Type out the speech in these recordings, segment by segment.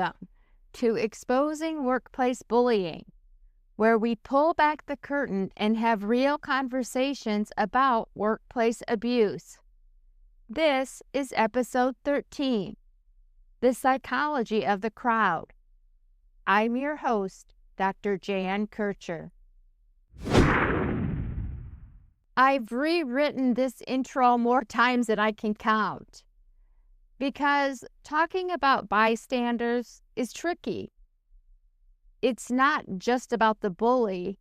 Welcome to Exposing Workplace Bullying, where we pull back the curtain and have real conversations about workplace abuse. This is episode 13, The Psychology of the Crowd. I'm your host, Dr. Jan Kircher. I've rewritten this intro more times than I can count, because talking about bystanders is tricky. It's not just about the bully,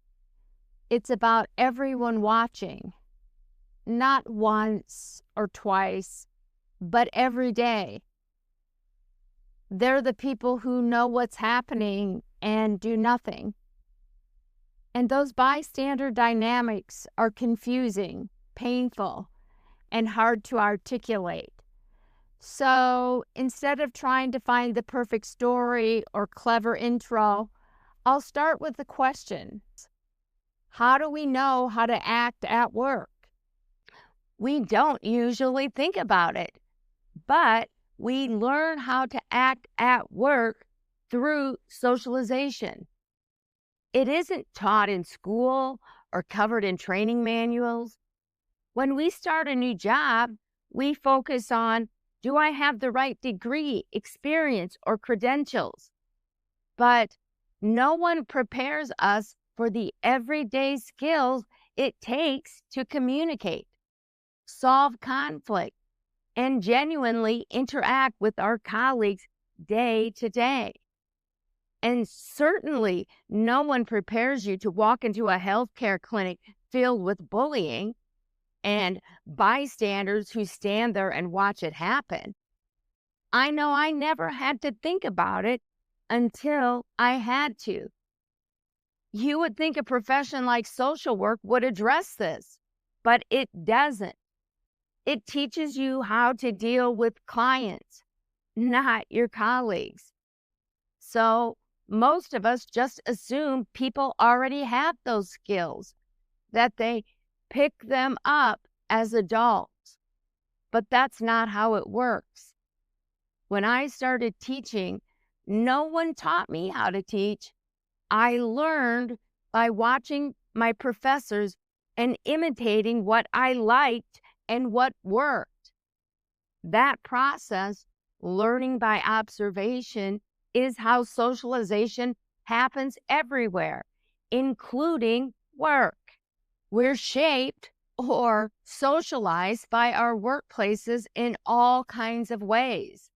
it's about everyone watching. Not once or twice, but every day. They're the people who know what's happening and do nothing. And those bystander dynamics are confusing, painful, and hard to articulate. So instead of trying to find the perfect story or clever intro, I'll start with the question: how do we know how to act at work? We don't usually think about it, but we learn how to act at work through socialization. It isn't taught in school or covered in training manuals. When we start a new job, we focus on, do I have the right degree, experience, or credentials? But no one prepares us for the everyday skills it takes to communicate, solve conflict, and genuinely interact with our colleagues day to day. And certainly, no one prepares you to walk into a healthcare clinic filled with bullying and bystanders who stand there and watch it happen. I know I never had to think about it until I had to. You would think a profession like social work would address this, but it doesn't. It teaches you how to deal with clients, not your colleagues. So most of us just assume people already have those skills, that they pick them up as adults. But that's not how it works. When I started teaching, no one taught me how to teach. I learned by watching my professors and imitating what I liked and what worked. That process, learning by observation, is how socialization happens everywhere, including work. We're shaped or socialized by our workplaces in all kinds of ways.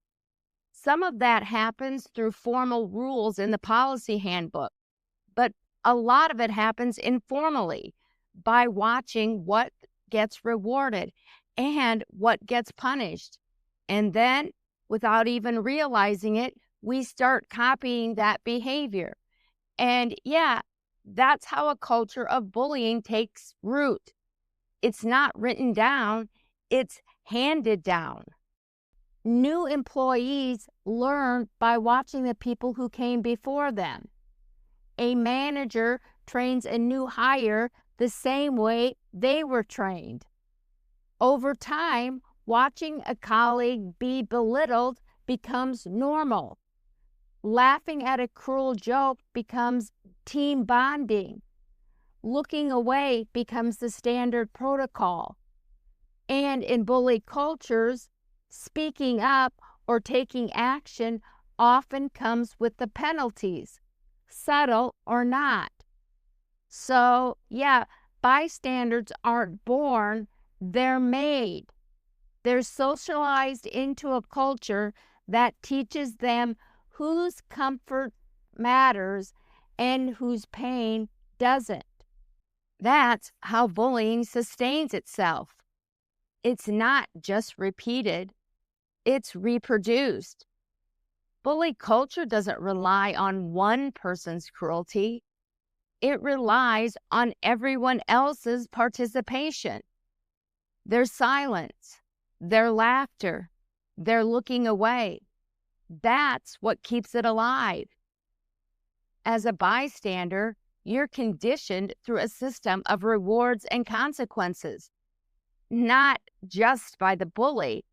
Some of that happens through formal rules in the policy handbook, but a lot of it happens informally by watching what gets rewarded and what gets punished. And then, without even realizing it, we start copying that behavior. And yeah, that's how a culture of bullying takes root. It's not written down, it's handed down. New employees learn by watching the people who came before them. A manager trains a new hire the same way they were trained. Over time, watching a colleague be belittled becomes normal. Laughing at a cruel joke becomes team bonding. Looking away becomes the standard protocol. And in bully cultures, speaking up or taking action often comes with the penalties, subtle or not. So, yeah, bystanders aren't born, they're made. They're socialized into a culture that teaches them whose comfort matters and whose pain doesn't. That's how bullying sustains itself. It's not just repeated, it's reproduced. Bully culture doesn't rely on one person's cruelty. It relies on everyone else's participation. Their silence, their laughter, their looking away. That's what keeps it alive. As a bystander, you're conditioned through a system of rewards and consequences, not just by the bully,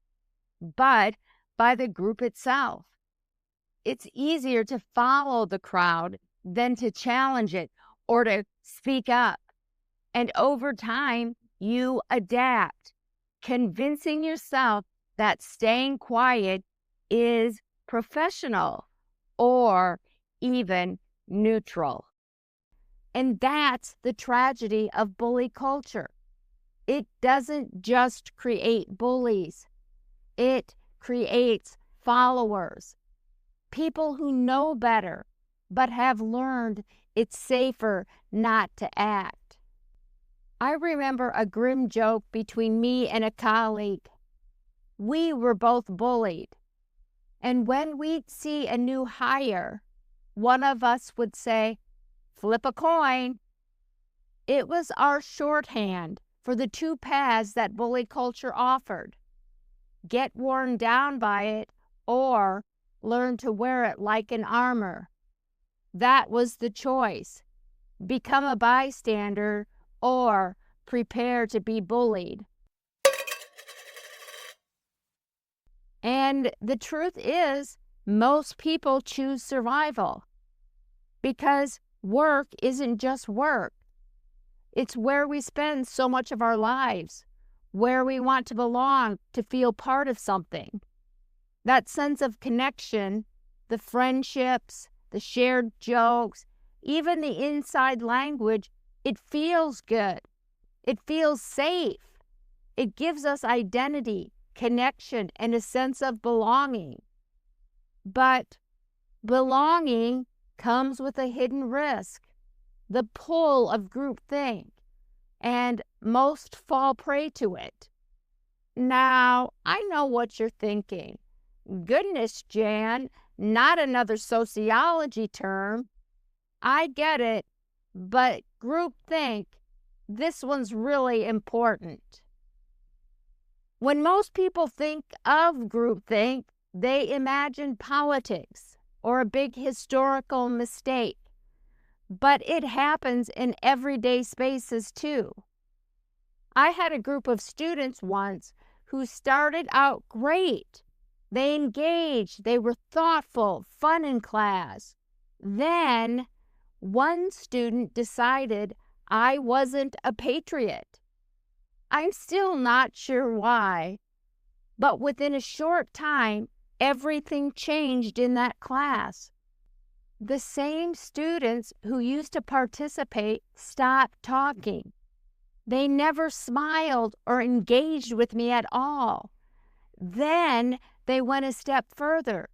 but by the group itself. It's easier to follow the crowd than to challenge it or to speak up. And over time, you adapt, convincing yourself that staying quiet is professional or even neutral. And that's the tragedy of bully culture. It doesn't just create bullies. It creates followers, people who know better, but have learned it's safer not to act. I remember a grim joke between me and a colleague. We were both bullied, and when we'd see a new hire, one of us would say, "Flip a coin." It was our shorthand for the two paths that bully culture offered. Get worn down by it or learn to wear it like an armor. That was the choice. Become a bystander or prepare to be bullied. And the truth is, most people choose survival because work isn't just work. It's where we spend so much of our lives, where we want to belong, to feel part of something. That sense of connection, the friendships, the shared jokes, even the inside language, it feels good. It feels safe. It gives us identity, connection, and a sense of belonging. But belonging comes with a hidden risk, the pull of groupthink, and most fall prey to it. Now, I know what you're thinking. Goodness, Jan, not another sociology term. I get it, but groupthink, this one's really important. When most people think of groupthink, they imagine politics or a big historical mistake. But it happens in everyday spaces too. I had a group of students once who started out great. They engaged, they were thoughtful, fun in class. Then one student decided I wasn't a patriot. I'm still not sure why, but within a short time, everything changed in that class. The same students who used to participate stopped talking. They never smiled or engaged with me at all. Then they went a step further.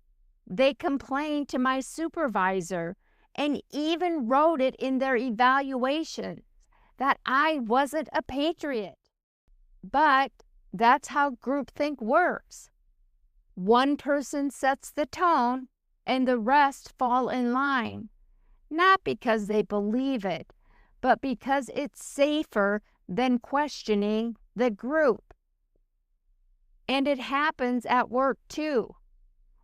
They complained to my supervisor and even wrote it in their evaluations that I wasn't a patriot. But that's how groupthink works. One person sets the tone and the rest fall in line, not because they believe it, but because it's safer than questioning the group. And it happens at work too.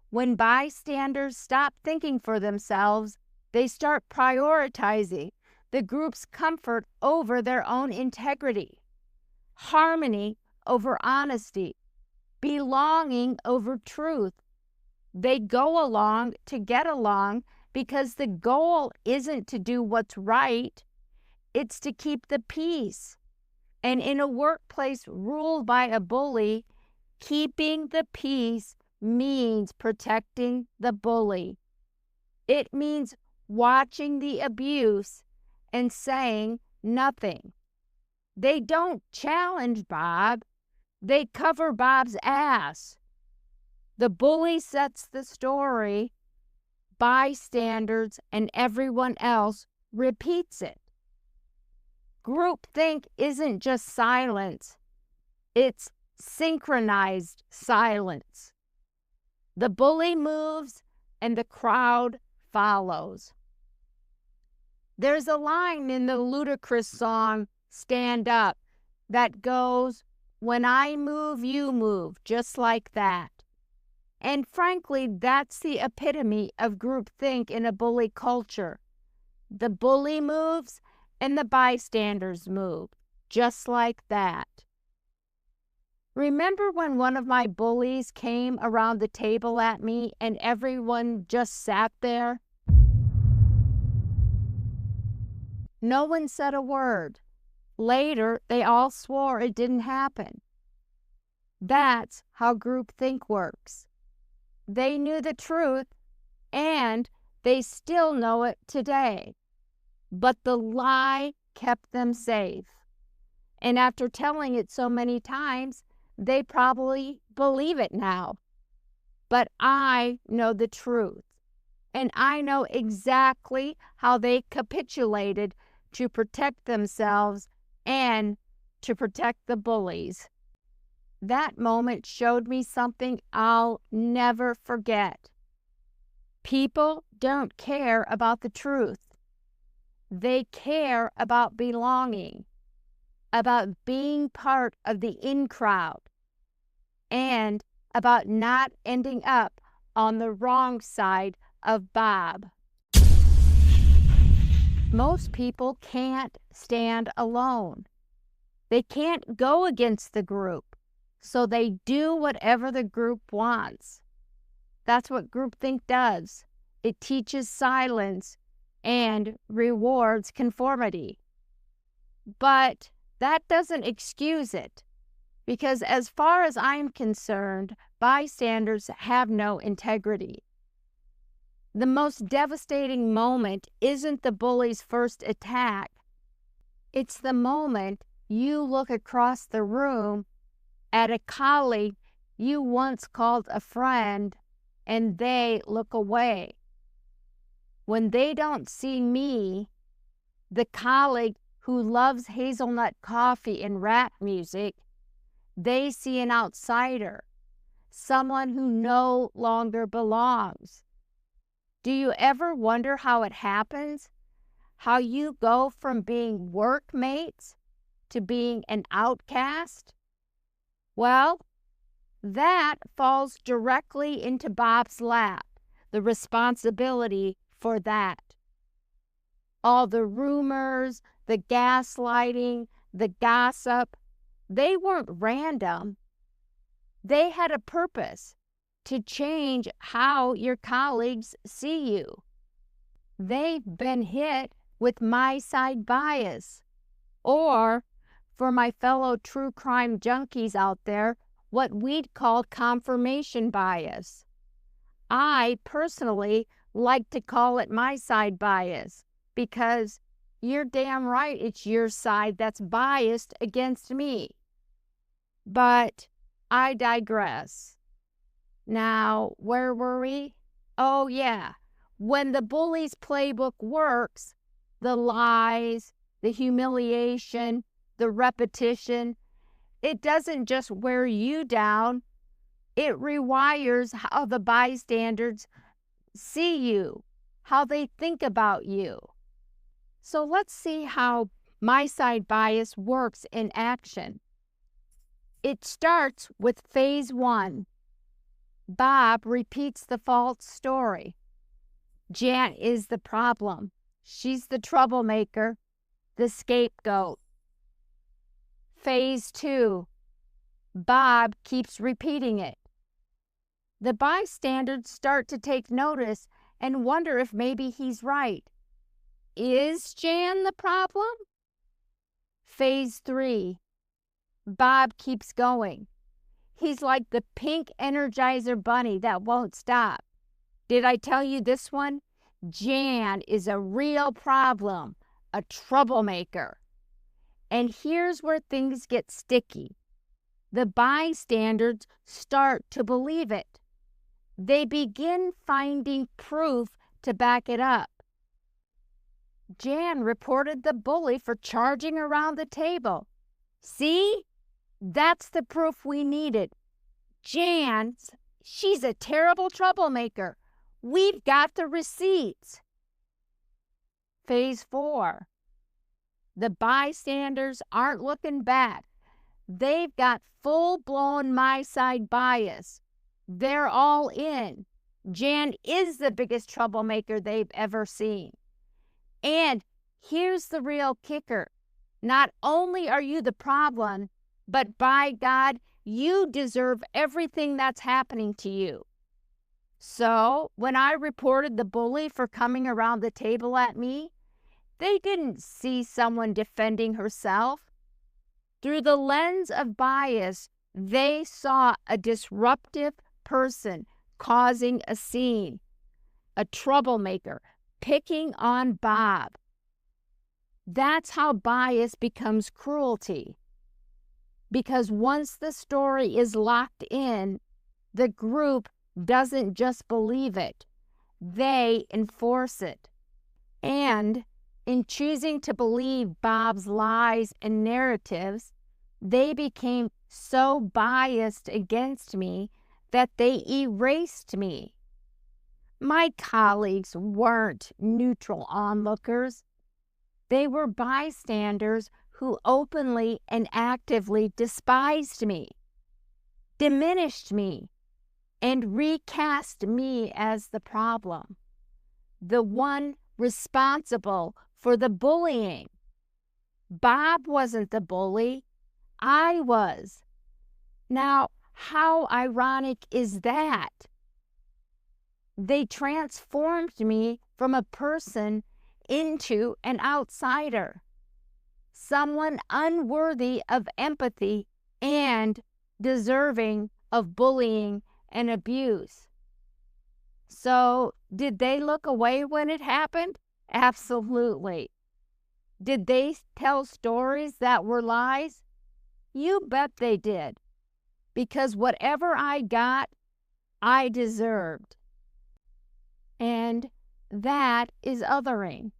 When bystanders stop thinking for themselves, they start prioritizing the group's comfort over their own integrity, harmony over honesty, belonging over truth. They go along to get along because the goal isn't to do what's right, it's to keep the peace. And in a workplace ruled by a bully, keeping the peace means protecting the bully. It means watching the abuse and saying nothing. They don't challenge Bob, they cover Bob's ass. The bully sets the story, bystanders and everyone else repeats it. Groupthink isn't just silence, it's synchronized silence. The bully moves and the crowd follows. There's a line in the ludicrous song, "Stand Up," that goes, "When I move, you move," just like that. And frankly, that's the epitome of groupthink in a bully culture. The bully moves and the bystanders move, just like that. Remember when one of my bullies came around the table at me and everyone just sat there? No one said a word. Later, they all swore it didn't happen. That's how groupthink works. They knew the truth, and they still know it today. But the lie kept them safe. And after telling it so many times, they probably believe it now. But I know the truth, and I know exactly how they capitulated to protect themselves and to protect the bullies. That moment showed me something I'll never forget. People don't care about the truth. They care about belonging, about being part of the in crowd, and about not ending up on the wrong side of Bob. Most people can't stand alone. They can't go against the group, so they do whatever the group wants. That's what groupthink does. It teaches silence and rewards conformity. But that doesn't excuse it, because as far as I'm concerned, bystanders have no integrity. The most devastating moment isn't the bully's first attack. It's the moment you look across the room at a colleague you once called a friend and they look away. When they don't see me, the colleague who loves hazelnut coffee and rap music, they see an outsider, someone who no longer belongs. Do you ever wonder how it happens? How you go from being workmates to being an outcast? Well, that falls directly into Bob's lap, the responsibility for that. All the rumors, the gaslighting, the gossip, they weren't random. They had a purpose to change how your colleagues see you. They've been hit with my side bias, or, for my fellow true crime junkies out there, what we'd call confirmation bias. I personally like to call it my side bias, because you're damn right it's your side that's biased against me. But I digress. Now, where were we? Oh, yeah. When the bully's playbook works, the lies, the humiliation, the repetition, it doesn't just wear you down. It rewires how the bystanders see you, how they think about you. So let's see how my side bias works in action. It starts with phase 1. Bob repeats the false story. Jan is the problem. She's the troublemaker, the scapegoat. Phase 2. Bob keeps repeating it. The bystanders start to take notice and wonder if maybe he's right. Is Jan the problem? Phase 3. Bob keeps going. He's like the pink Energizer bunny that won't stop. Did I tell you this one? Jan is a real problem, a troublemaker. And here's where things get sticky. The bystanders start to believe it. They begin finding proof to back it up. Jan reported the bully for charging around the table. See? That's the proof we needed. Jan, she's a terrible troublemaker. We've got the receipts. Phase 4. The bystanders aren't looking back. They've got full-blown my side bias. They're all in. Jan is the biggest troublemaker they've ever seen. And here's the real kicker. Not only are you the problem, but by God, you deserve everything that's happening to you. So when I reported the bully for coming around the table at me, they didn't see someone defending herself. Through the lens of bias, they saw a disruptive person causing a scene, a troublemaker, picking on Bob. That's how bias becomes cruelty. Because once the story is locked in, the group doesn't just believe it, they enforce it. And in choosing to believe Bob's lies and narratives, they became so biased against me that they erased me. My colleagues weren't neutral onlookers. They were bystanders who openly and actively despised me, diminished me, and recast me as the problem, the one responsible for the bullying. Bob wasn't the bully, I was. Now, how ironic is that? They transformed me from a person into an outsider, someone unworthy of empathy and deserving of bullying and abuse. So, did they look away when it happened? Absolutely. Did they tell stories that were lies? You bet they did. Because whatever I got, I deserved. And that is othering.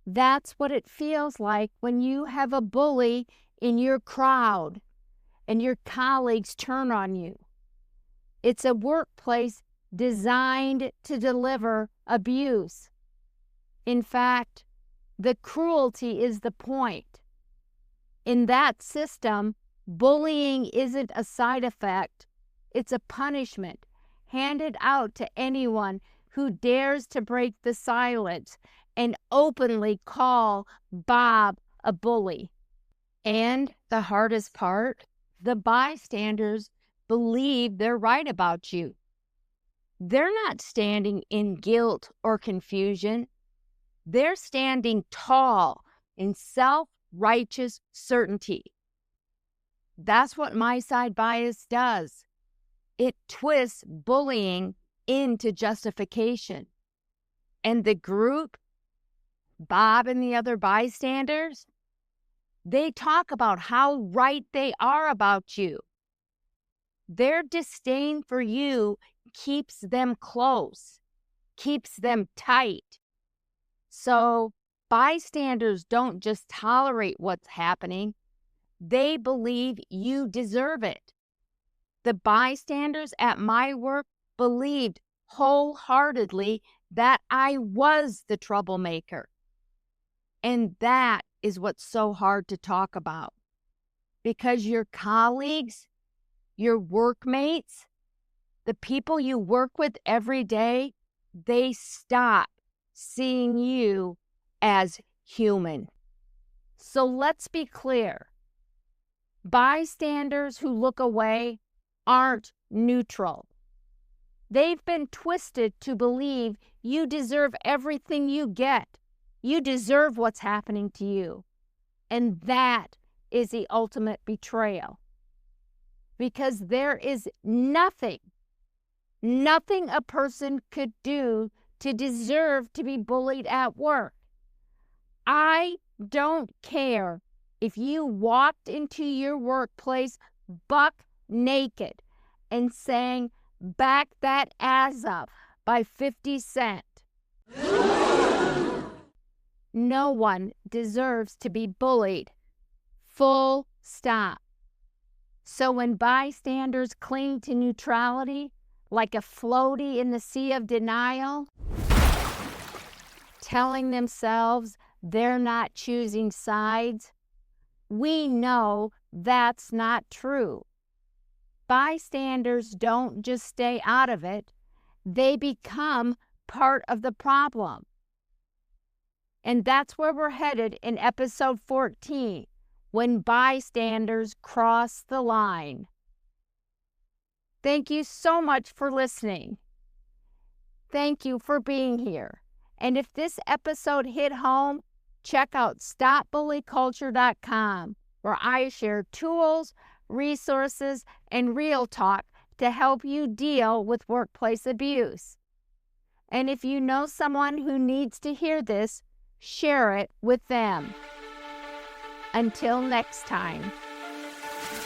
That's what it feels like when you have a bully in your crowd and your colleagues turn on you. It's a workplace designed to deliver abuse. In fact, the cruelty is the point. In that system, bullying isn't a side effect, it's a punishment handed out to anyone who dares to break the silence and openly call Bob a bully. And the hardest part, the bystanders believe they're right about you. They're not standing in guilt or confusion. They're standing tall in self-righteous certainty. That's what my side bias does. It twists bullying into justification. And the group, Bob and the other bystanders, they talk about how right they are about you. Their disdain for you keeps them close, keeps them tight. So bystanders don't just tolerate what's happening, they believe you deserve it. The bystanders at my work believed wholeheartedly that I was the troublemaker. And that is what's so hard to talk about. Because your colleagues, your workmates, the people you work with every day, they stop seeing you as human. So let's be clear. Bystanders who look away aren't neutral. They've been twisted to believe you deserve everything you get. You deserve what's happening to you. And that is the ultimate betrayal. Because there is nothing a person could do to deserve to be bullied at work. I don't care if you walked into your workplace buck naked and sang "Back That Ass Up" by 50 Cent. No one deserves to be bullied. Full stop. So when bystanders cling to neutrality like a floaty in the sea of denial, telling themselves they're not choosing sides, we know that's not true. Bystanders don't just stay out of it, they become part of the problem. And that's where we're headed in episode 14, when bystanders cross the line. Thank you so much for listening. Thank you for being here. And if this episode hit home, check out stopbullyculture.com, where I share tools, resources, and real talk to help you deal with workplace abuse. And if you know someone who needs to hear this, share it with them. Until next time.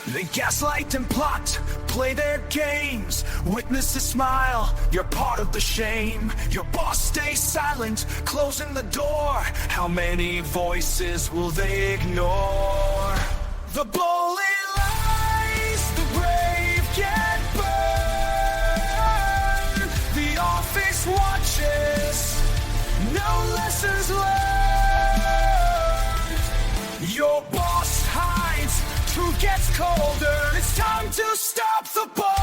They gaslight and plot, play their games. Witness the smile, you're part of the shame. Your boss stays silent, closing the door. How many voices will they ignore? The bully lies, the brave get burned. The office watches, no lessons learned. Your boss hides, truth gets colder. It's time to stop the bully.